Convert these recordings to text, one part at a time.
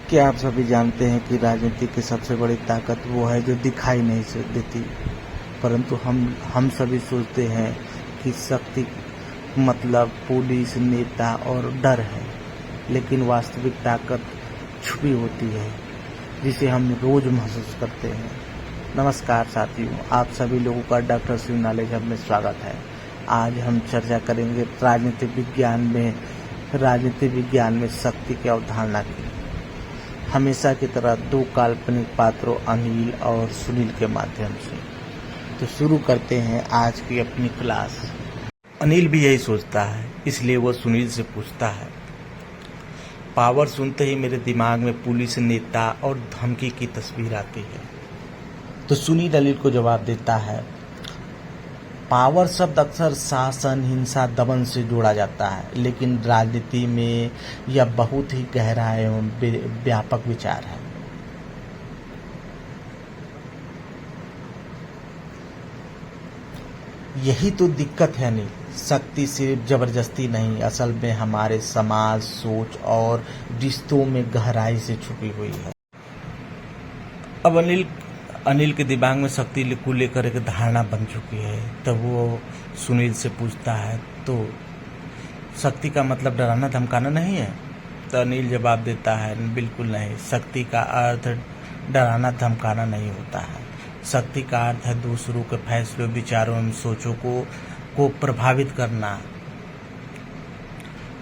क्या आप सभी जानते हैं कि राजनीति की सबसे बड़ी ताकत वो है जो दिखाई नहीं देती, परंतु हम सभी सोचते हैं कि शक्ति मतलब पुलिस, नेता और डर है, लेकिन वास्तविक ताकत छुपी होती है जिसे हम रोज महसूस करते हैं। नमस्कार साथियों, आप सभी लोगों का डॉक्टर शिव नॉलेज हब में स्वागत है। आज हम चर्चा करेंगे राजनीति विज्ञान में शक्ति की अवधारणा की। हमेशा की तरह दो काल्पनिक पात्रों अनिल और सुनील के माध्यम से। तो शुरू करते हैं आज की अपनी क्लास। अनिल भी यही सोचता है, इसलिए वो सुनील से पूछता है। पावर सुनते ही मेरे दिमाग में पुलिस, नेता और धमकी की तस्वीर आती है। तो सुनील अनिल को जवाब देता है, पावर शब्द अक्सर शासन, हिंसा, दमन से जोड़ा जाता है, लेकिन राजनीति में यह बहुत ही गहरा एवं व्यापक विचार है। यही तो दिक्कत है नहीं, शक्ति सिर्फ जबरदस्ती नहीं, असल में हमारे समाज, सोच और रिश्तों में गहराई से छुपी हुई है। अब अनिल के दिमाग में शक्ति को लेकर एक धारणा बन चुकी है। तब वो सुनील से पूछता है, तो शक्ति का मतलब डराना धमकाना नहीं है? तो अनिल जवाब देता है, बिल्कुल नहीं। शक्ति का अर्थ डराना धमकाना नहीं होता है। शक्ति का अर्थ है दूसरों के फैसलों, विचारों एवं सोचों को प्रभावित करना।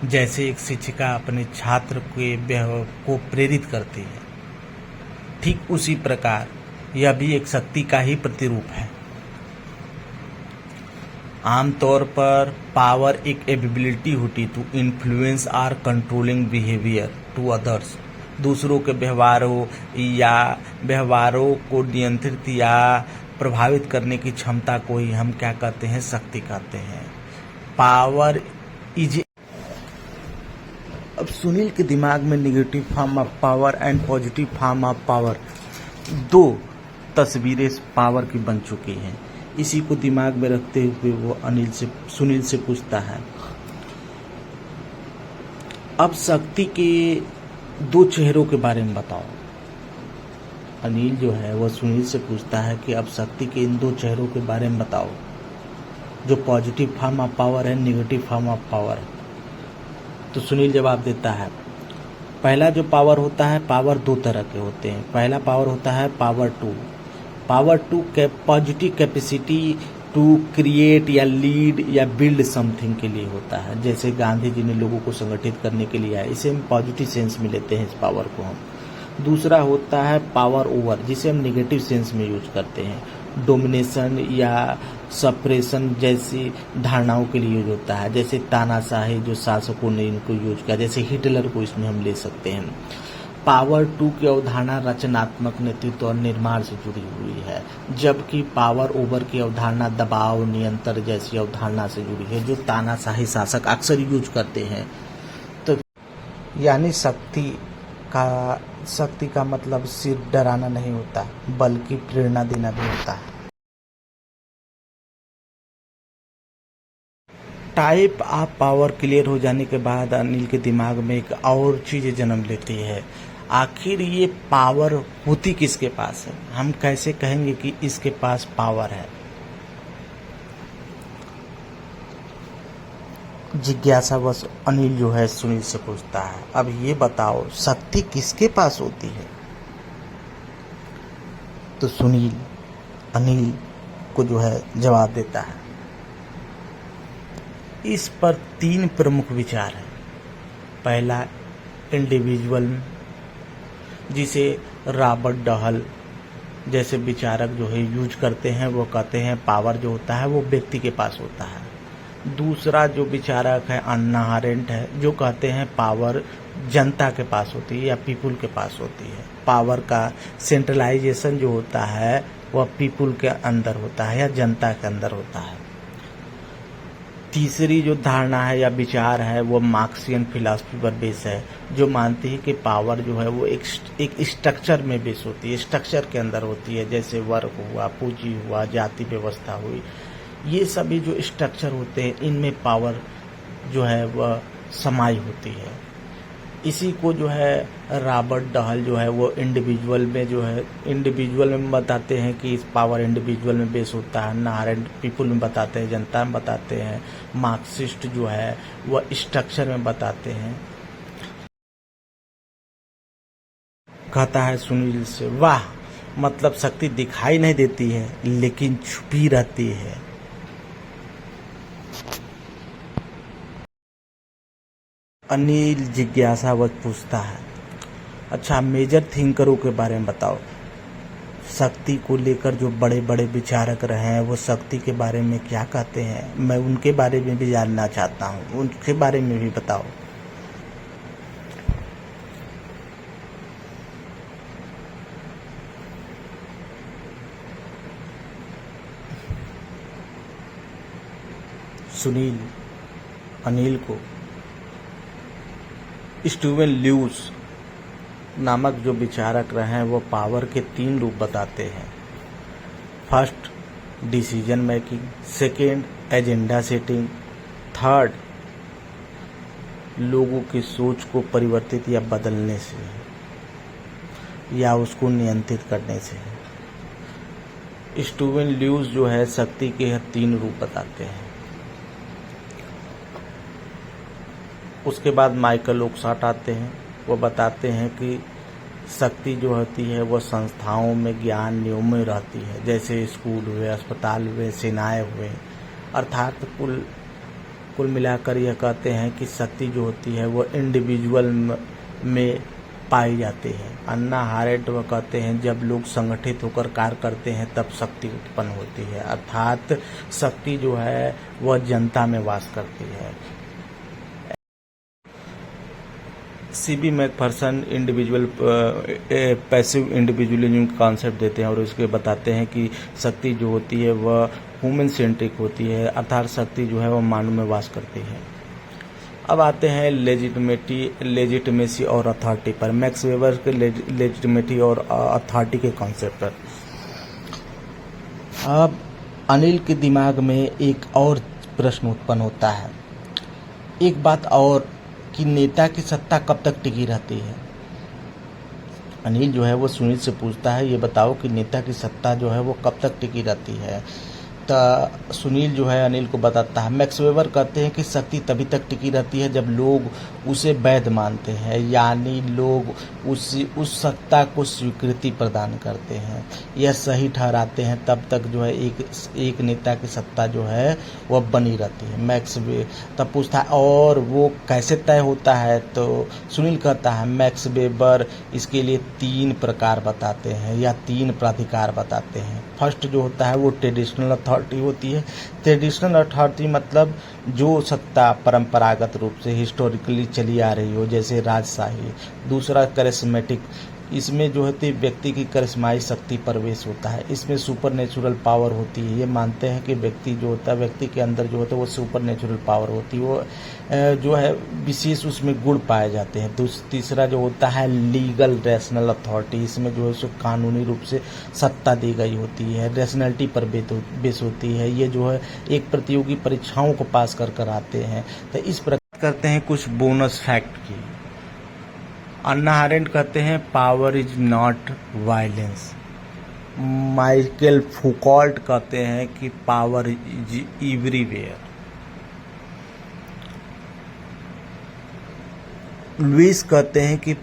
जैसे एक शिक्षिका अपने छात्र को प्रेरित करती है, ठीक उसी प्रकार यह भी एक शक्ति का ही प्रतिरूप है। आमतौर पर पावर एक एबिलिटी होती to influence or controlling behaviour to others. दूसरों के व्यवहारों को नियंत्रित या प्रभावित करने की क्षमता को ही हम क्या कहते हैं? शक्ति कहते हैं। Power is. अब सुनील के दिमाग में negative form of power and positive form of power, दो तस्वीरें पावर की बन चुकी हैं। इसी को दिमाग में रखते हुए वो सुनील से पूछता है, अब शक्ति के दो चेहरों के बारे में बताओ। अनिल जो है वो सुनील से पूछता है कि अब शक्ति के इन दो चेहरों के बारे में बताओ, जो पॉजिटिव फॉर्म ऑफ पावर है, नेगेटिव फॉर्म ऑफ पावर। तो सुनील जवाब देता है, पहला जो पावर होता है, पावर दो तरह के होते हैं। पहला पावर होता है power to positive capacity to create या लीड या बिल्ड समथिंग के लिए होता है। जैसे गांधी जी ने लोगों को संगठित करने के लिए आए, इसे हम पॉजिटिव सेंस में लेते हैं इस पावर को हम। दूसरा होता है पावर ओवर, जिसे हम नेगेटिव सेंस में यूज करते हैं। डोमिनेशन या सप्रेशन जैसी धारणाओं के लिए यूज होता है। जैसे तानाशाही जो शासकों ने इनको यूज किया, जैसे हिटलर को इसमें हम ले सकते हैं। पावर टू की अवधारणा रचनात्मक नेतृत्व और निर्माण से जुड़ी हुई है, जबकि पावर ओवर की अवधारणा दबाव, नियंत्रण जैसी अवधारणा से जुड़ी है, जो तानाशाही शासक अक्सर यूज करते हैं। तो यानी शक्ति का मतलब सिर्फ डराना नहीं होता, बल्कि प्रेरणा देना भी होता है। टाइप ऑफ पावर क्लियर हो जाने के बाद अनिल के दिमाग में एक और चीज जन्म लेती है। आखिर ये पावर होती किसके पास है? हम कैसे कहेंगे कि इसके पास पावर है? जिज्ञासावश अनिल जो है सुनील से पूछता है, अब ये बताओ शक्ति किसके पास होती है? तो सुनील अनिल को जो है जवाब देता है, इस पर तीन प्रमुख विचार हैं। पहला इंडिविजुअल, जिसे रॉबर्ट डहल जैसे विचारक जो है यूज करते हैं। वो कहते हैं पावर जो होता है वो व्यक्ति के पास होता है। दूसरा जो विचारक है अन्ना अरेंट है, जो कहते हैं पावर जनता के पास होती है या पीपुल के पास होती है। पावर का सेंट्रलाइजेशन जो होता है वह पीपुल के अंदर होता है या जनता के अंदर होता है। तीसरी जो धारणा है या विचार है वो मार्क्सियन फिलॉसफी पर बेस है, जो मानती है कि पावर जो है वो एक स्ट्रक्चर में बेस होती है, स्ट्रक्चर के अंदर होती है। जैसे वर्ग हुआ, पूंजी हुआ, जाति व्यवस्था हुई, ये सभी जो स्ट्रक्चर होते हैं इनमें पावर जो है वह समाई होती है। इसी को जो है रॉबर्ट डहल जो है वो इंडिविजुअल में बताते हैं कि इस पावर इंडिविजुअल में बेस होता है। अन्ना अरेंट पीपुल में बताते हैं, जनता में बताते हैं। मार्क्सिस्ट जो है वह स्ट्रक्चर में बताते हैं। कहता है सुनील से, वाह, मतलब शक्ति दिखाई नहीं देती है लेकिन छुपी रहती है। अनिल जिज्ञासावश पूछता है, अच्छा मेजर थिंकरों के बारे में बताओ। शक्ति को लेकर जो बड़े बड़े विचारक रहे हैं वो शक्ति के बारे में क्या कहते हैं, मैं उनके बारे में भी जानना चाहता हूँ, उनके बारे में भी बताओ। सुनील अनिल को स्टीवन ल्यूस नामक जो विचारक रहे हैं वो पावर के 3 रूप बताते हैं। First, decision making. Second, agenda setting. Third, लोगों की सोच को परिवर्तित या बदलने से या उसको नियंत्रित करने से। स्टीवन ल्यूस जो है शक्ति के 3 रूप बताते हैं। उसके बाद माइकल ओकसाट आते हैं, वो बताते हैं कि शक्ति जो होती है वो संस्थाओं में ज्ञान नियम में रहती है, जैसे स्कूल हुए, अस्पताल हुए, सेनाएं हुए। अर्थात कुल मिलाकर यह कहते हैं कि शक्ति जो होती है वो इंडिविजुअल में पाई जाती है। अन्ना हारेंट वह कहते हैं जब लोग संगठित होकर कार्य करते हैं तब शक्ति उत्पन्न होती है। अर्थात शक्ति जो है वह जनता में वास करती है। CB Macpherson individual passive individualism का कॉन्सेप्ट देते हैं और इसके बताते हैं कि शक्ति जो होती है वह ह्यूमन सेंट्रिक होती है, अर्थात शक्ति जो है वह मानव में वास करती है। अब आते हैं लेजिटिमेसी और अथॉरिटी पर। मैक्स वेबर के लेजिटिमेटी और अथॉरिटी के कॉन्सेप्ट पर। अब अनिल के दिमाग में एक और प्रश्न उत्पन्न होता है, एक बात और, कि नेता की सत्ता कब तक टिकी रहती है। अनिल जो है वो सुनील से पूछता है, ये बताओ कि नेता की सत्ता जो है वो कब तक टिकी रहती है। तो सुनील जो है अनिल को बताता है, मैक्स वेबर कहते हैं कि शक्ति तभी तक टिकी रहती है जब लोग उसे वैध मानते हैं, यानी लोग उस सत्ता को स्वीकृति प्रदान करते हैं, यह सही ठहराते हैं, तब तक जो है एक नेता की सत्ता जो है वह बनी रहती है। मैक्स वे तब पूछता है और वो कैसे तय होता है, तो सुनील कहता है मैक्स वेबर इसके लिए 3 प्रकार बताते हैं या 3 प्राधिकार बताते हैं। फर्स्ट जो होता है वो ट्रेडिशनल अथॉरिटी होती है। ट्रेडिशनल अथॉरिटी मतलब जो सत्ता परंपरागत रूप से हिस्टोरिकली चली आ रही हो, जैसे राजशाही। दूसरा करिश्मेटिक, इसमें जो होती है व्यक्ति की करिश्माई शक्ति प्रवेश होता है, इसमें सुपर नेचुरल पावर होती है। ये मानते हैं कि व्यक्ति जो होता है, व्यक्ति के अंदर जो होता है वो सुपर नेचुरल पावर होती है, वो जो है विशेष उसमें गुण पाए जाते हैं। तीसरा जो होता है लीगल रैशनल अथॉरिटी, इसमें जो है सो कानूनी रूप से सत्ता दी गई होती है, रैशनैलिटी पर बेस होती है। ये जो है एक प्रतियोगी परीक्षाओं को पास कर आते हैं। तो इस प्रकार करते हैं कुछ बोनस फैक्ट की। अन्ना हारेंट कहते हैं power is not violence. Michael Foucault कहते हैं कि पावर इज एवरीवेयर। लुइस कहते हैं कि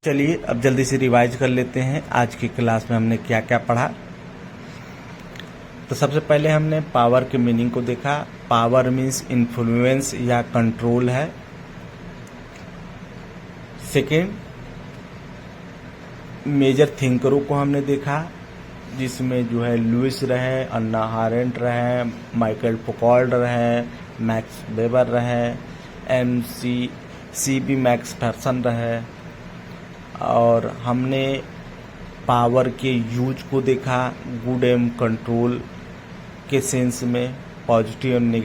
चलिए अब जल्दी से रिवाइज कर लेते हैं आज की क्लास में हमने क्या क्या पढ़ा। तो सबसे पहले हमने पावर के मीनिंग को देखा। पावर मीन्स इन्फ्लुएंस या कंट्रोल है। सेकेंड, मेजर थिंकरों को हमने देखा, जिसमें जो है लुइस रहे, अन्ना हारेंट रहे, माइकल फुकॉल्ट रहे, मैक्स वेबर रहे, सीबी मैकफर्सन रहे। और हमने पावर के यूज को देखा, गुड एंड कंट्रोल के सेंस में, पॉजिटिव एंड नेगेटिव।